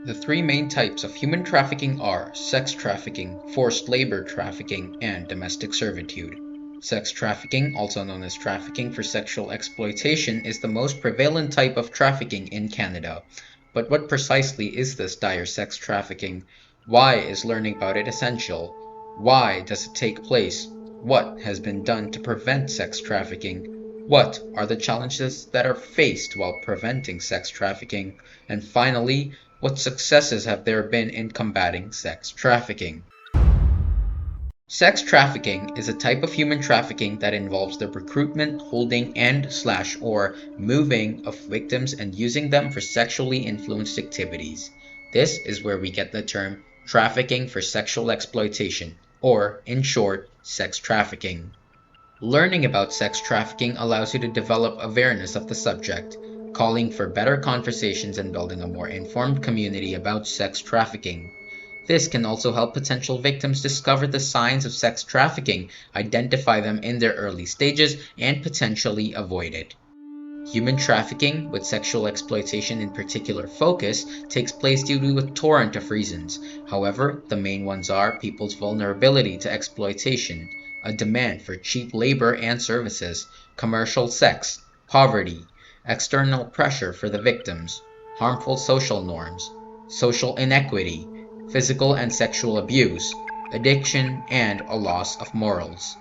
The three main types of human trafficking are sex trafficking, forced labor trafficking, and domestic servitude. Sex trafficking, also known as trafficking for sexual exploitation, is the most prevalent type of trafficking in Canada. But what precisely is this dire sex trafficking? Why is learning about it essential? Why does it take place? What has been done to prevent sex trafficking? What are the challenges that are faced while preventing sex trafficking? And finally, what successes have there been in combating sex trafficking? Sex trafficking is a type of human trafficking that involves the recruitment, holding, and/or moving of victims and using them for sexually influenced activities. This is where we get the term trafficking for sexual exploitation, or, in short, sex trafficking. Learning about sex trafficking allows you to develop awareness of the subject, calling for better conversations and building a more informed community about sex trafficking. This can also help potential victims discover the signs of sex trafficking, identify them in their early stages, and potentially avoid it. Human trafficking, with sexual exploitation in particular focus, takes place due to a torrent of reasons. However, the main ones are people's vulnerability to exploitation, a demand for cheap labor and services, commercial sex, poverty, external pressure for the victims, harmful social norms, social inequity, physical and sexual abuse, addiction, and a loss of morals.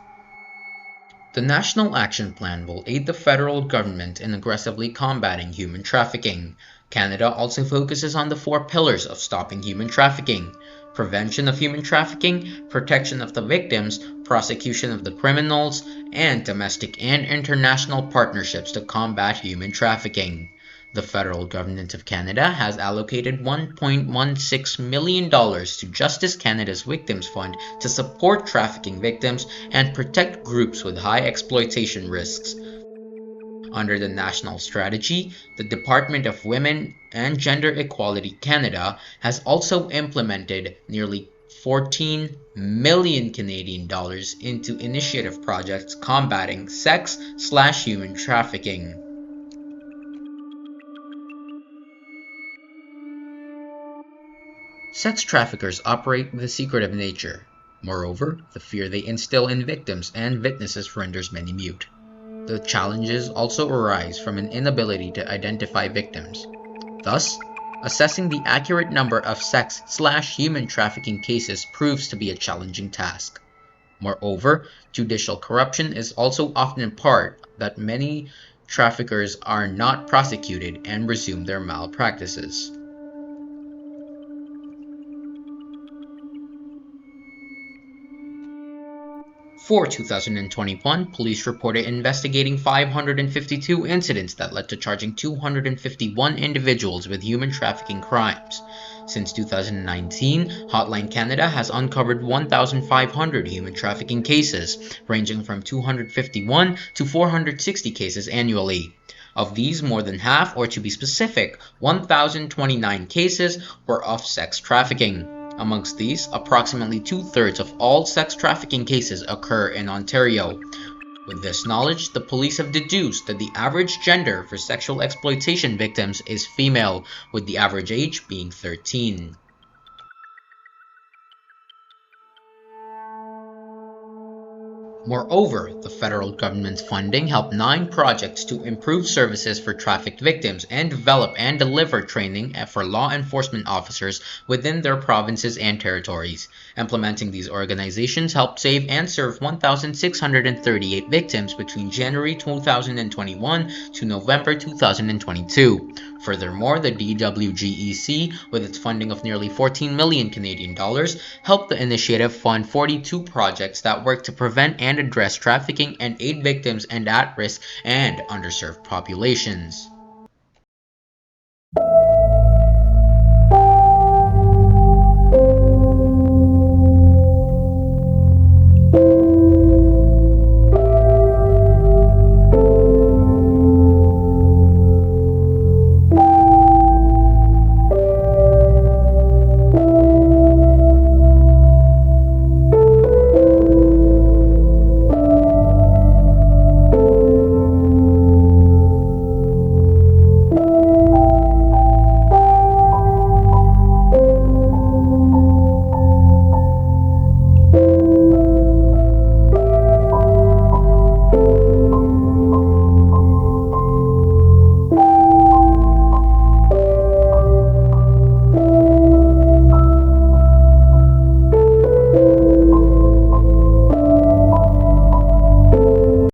The National Action Plan will aid the federal government in aggressively combating human trafficking. Canada also focuses on the four pillars of stopping human trafficking: prevention of human trafficking, protection of the victims, prosecution of the criminals, and domestic and international partnerships to combat human trafficking. The federal government of Canada has allocated $1.16 million to Justice Canada's Victims Fund to support trafficking victims and protect groups with high exploitation risks. Under the national strategy, the Department of Women and Gender Equality Canada has also implemented nearly 14 million Canadian dollars into initiative projects combating sex/human trafficking. Sex traffickers operate with a secretive nature. Moreover, the fear they instill in victims and witnesses renders many mute. The challenges also arise from an inability to identify victims. Thus, assessing the accurate number of sex/human trafficking cases proves to be a challenging task. Moreover, judicial corruption is also often a part that many traffickers are not prosecuted and resume their malpractices. For 2021, police reported investigating 552 incidents that led to charging 251 individuals with human trafficking crimes. Since 2019, Hotline Canada has uncovered 1,500 human trafficking cases, ranging from 251 to 460 cases annually. Of these, more than half, or to be specific, 1,029 cases were of sex trafficking. Amongst these, approximately two-thirds of all sex trafficking cases occur in Ontario. With this knowledge, the police have deduced that the average gender for sexual exploitation victims is female, with the average age being 13. Moreover, the federal government's funding helped 9 projects to improve services for trafficked victims and develop and deliver training for law enforcement officers within their provinces and territories. Implementing these organizations helped save and serve 1,638 victims between January 2021 to November 2022. Furthermore, the DWGEC, with its funding of nearly 14 million Canadian dollars, helped the initiative fund 42 projects that work to prevent and address trafficking and aid victims and at-risk and underserved populations.